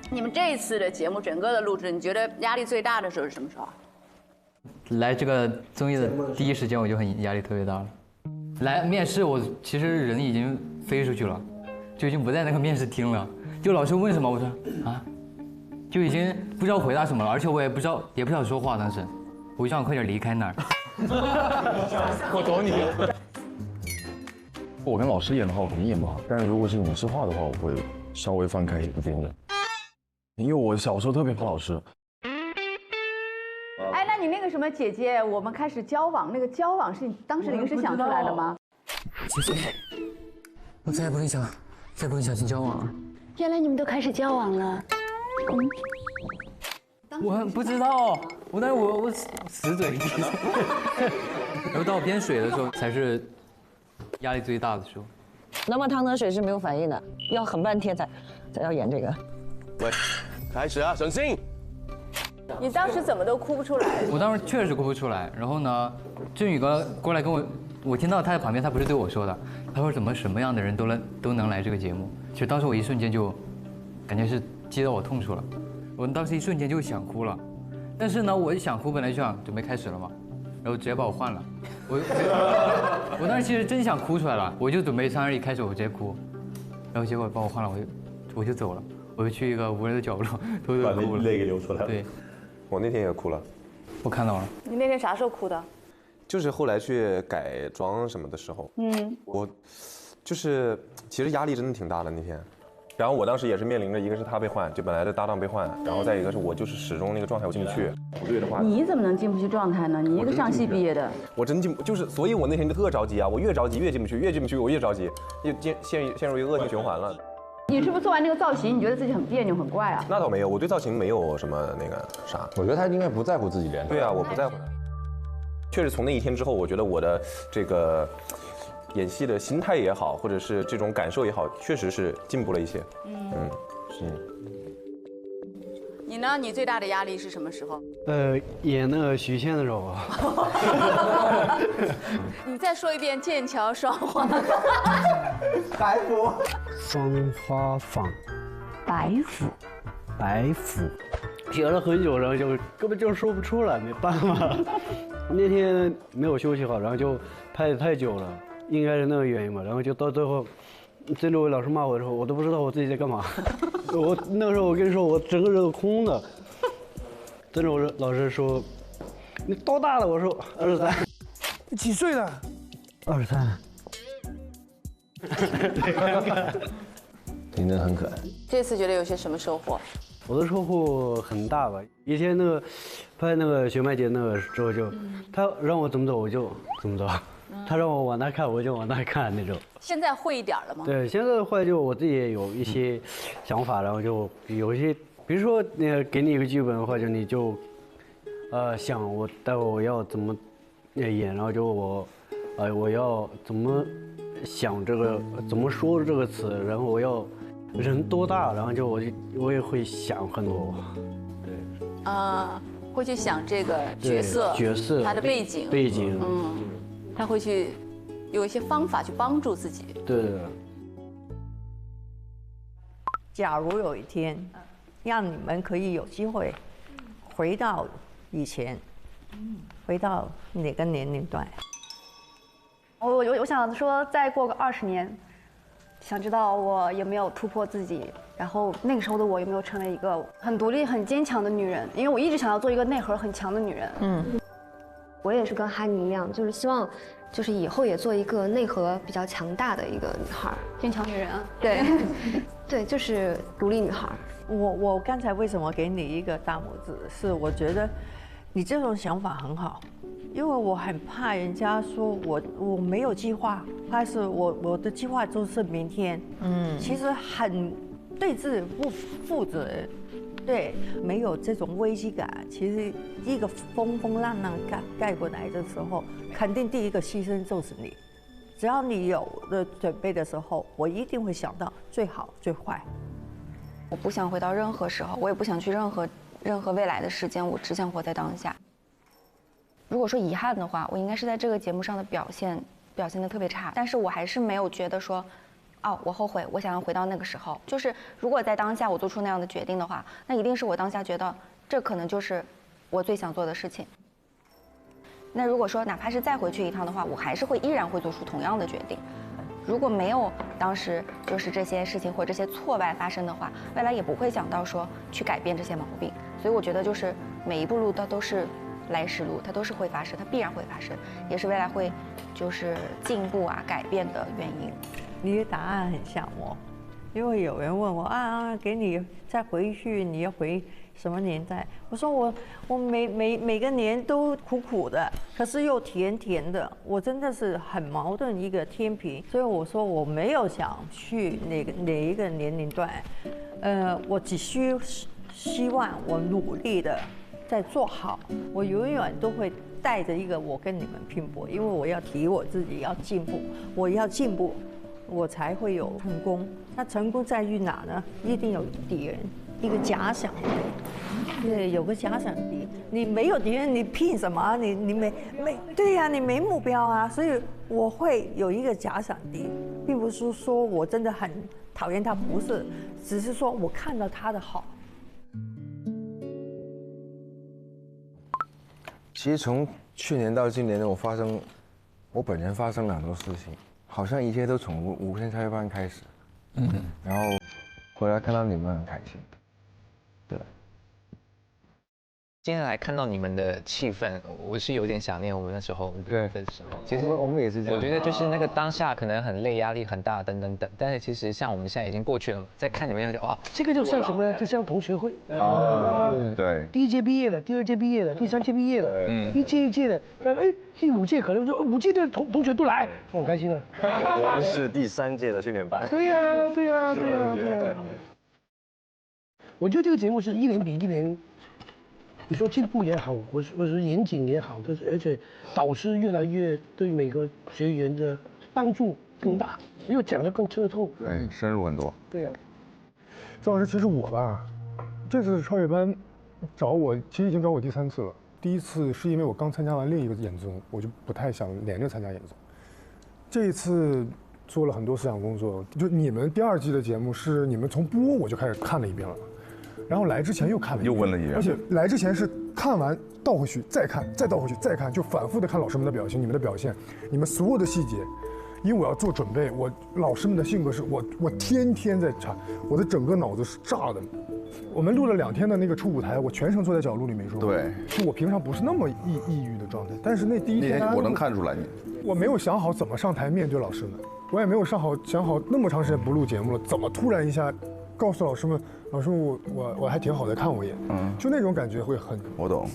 你们这一次的节目整个的录制，你觉得压力最大的时候是什么时候？来这个综艺的第一时间我就很压力特别大了。来面试我其实人已经飞出去了，就已经不在那个面试厅了。就老师问什么我说啊，就已经不知道回答什么了，而且我也不知道说话。当时我就想快点离开那儿。我懂你。我跟老师演的话，我肯定演不好。但是如果是影视化的话，我会稍微放开一点点。因为我小时候特别怕老师。哎，那你那个什么姐姐，我们开始交往，那个交往是你当时临时想出来的吗？姐姐，我再也不跟小新交往了。原来你们都开始交往了。我不知道，我死嘴。然后到我编水的时候才是压力最大的时候。那么汤的水是没有反应的，要很半天才要演这个。喂，开始啊，省心。你当时怎么都哭不出来？我当时确实哭不出来。然后呢，振宇哥过来跟我听到他在旁边，他不是对我说的，他说怎么什么样的人都能来这个节目。其实当时我一瞬间就感觉是击到我痛处了，我当时一瞬间就想哭了。但是呢，我一想哭，本来就想准备开始了嘛，然后直接把我换了。我当时其实真想哭出来了，我就准备3、2、1开始，我直接哭，然后结果把我换了，我就走了，我就去一个无人的角落，偷偷哭了，泪给流出来了。对，我那天也哭了。我看到了。你那天啥时候哭的？就是后来去改装什么的时候，我就是其实压力真的挺大的那天。然后我当时也是面临着，一个是他被换，就本来的搭档被换，然后再一个是我就是始终那个状态我进不去，不对的话。你怎么能进不去状态呢？你一个上戏毕业的，我真进不，就是所以我那天就特着急啊，我越着急越进不去，越进不去我越着急，就陷入一个恶性循环了。你是不是做完那个造型，你觉得自己很别扭、很怪啊？那倒没有，我对造型没有什么那个啥。我觉得他应该不在乎自己脸。对啊，我不在乎的。确实从那一天之后，我觉得我的这个演戏的心态也好，或者是这种感受也好，确实是进步了一些。是。你呢？你最大的压力是什么时候？演那个许仙的时候。你再说一遍“剑桥双花”。白虎。双花坊。白虎。写了很久，然后就根本就说不出来，没办法。那天没有休息好，然后就拍得太久了，应该是那个原因吧。然后就到最后，真的我老师骂我的时候，我都不知道我自己在干嘛。我那个时候我跟你说，我整个人都空的。真的，我老师说，你多大了？我说23。你几岁了？23。真的很可爱。这次觉得有些什么收获？我的收获很大吧。以前那个拍那个雪麦姐那个时候就，他让我怎么走我就怎么走，他让我往那看我就往那看那种。现在会一点了吗？对，现在的话就我自己也有一些想法，然后就有一些，比如说给你一个剧本的话，就你就，想我待会我要怎么演，然后就我要怎么想这个怎么说这个词，然后我要人多大，然后就我也会想很多，对。会去想这个角色他的背景，他会去有一些方法去帮助自己。对。假如有一天，让你们可以有机会回到以前，回到哪个年龄段？我想说，再过个20年，想知道我有没有突破自己，然后那个时候的我有没有成为一个很独立、很坚强的女人？因为我一直想要做一个内核很强的女人。我也是跟哈尼一样，就是希望，就是以后也做一个内核比较强大的一个女孩，坚强女人啊。对，对，就是独立女孩。我刚才为什么给你一个大拇指？是我觉得你这种想法很好。因为我很怕人家说我没有计划，但是我的计划就是明天，其实很对自己不负责任，对，没有这种危机感。其实一个风浪盖过来的时候，肯定第一个牺牲就是你。只要你有了准备的时候，我一定会想到最好最坏。我不想回到任何时候，我也不想去任何未来的时间，我只想活在当下。如果说遗憾的话，我应该是在这个节目上的表现得特别差，但是我还是没有觉得说哦，我后悔，我想要回到那个时候。就是如果在当下我做出那样的决定的话，那一定是我当下觉得这可能就是我最想做的事情。那如果说哪怕是再回去一趟的话，我还是依然会做出同样的决定。如果没有当时就是这些事情或者这些挫败发生的话，未来也不会想到说去改变这些毛病。所以我觉得就是每一步路它都是来时路，它都是会发生，它必然会发生，也是未来会就是进步啊改变的原因。你的答案很像我，因为有人问我给你再回去，你要回什么年代？我说我每个年都苦苦的，可是又甜甜的，我真的是很矛盾一个天平。所以我说我没有想去哪一个年龄段，我只希望我努力的在做好，我永远都会带着一个我跟你们拼搏，因为我要提我自己要进步，我要进步。我才会有成功。那成功在于哪呢？一定有敌人，一个假想敌。对，有个假想敌。你没有敌人，你拼什么？你没对呀，你没目标啊。所以我会有一个假想敌，并不是说我真的很讨厌他，不是，只是说我看到他的好。其实从去年到今年，我本人发生了很多事情。好像一切都从无限菜饭开始，然后回来看到你们很开心，对。今天来看到你们的气氛，我是有点想念我们那时候的时候。其实我们也是这样。我觉得就是那个当下可能很累，压力很大，等等等。但是其实像我们现在已经过去了嘛，再看你们就哇，这个就像什么呢？就像同学会。对。第一届毕业了，第二届毕业了，第三届毕业了，一届一届的，第五届可能就5届的同学都来，我很开心啊。我们是第3届的训练班。对呀。我觉得这个节目是一年比一年。你说进步也好，或是严谨也好，而且导师越来越对每个学员的帮助更大，又讲得更彻透，对，深入很多。对呀。赵老师，其实我吧，这次超越班找我，其实已经找我第3次了。第1次是因为我刚参加完另一个演综，我就不太想连着参加演综。这一次做了很多思想工作，就你们第2季的节目是你们从播我就开始看了一遍了。然后来之前又看了一遍，又问了一遍，而且来之前是看完倒回去再看，再倒回去再看，就反复的看老师们的表现，你们的表现，你们所有的细节，因为我要做准备，老师们的性格是我天天在查，我的整个脑子是炸的。我们录了2天的那个初舞台，我全程坐在角落里没说话。对，就我平常不是那么抑郁的状态，但是那第1天我能看出来你。我没有想好怎么上台面对老师们，我也没有想好那么长时间不录节目了，怎么突然一下告诉老师们，我还挺好的，看我一眼，就那种感觉会很。我懂。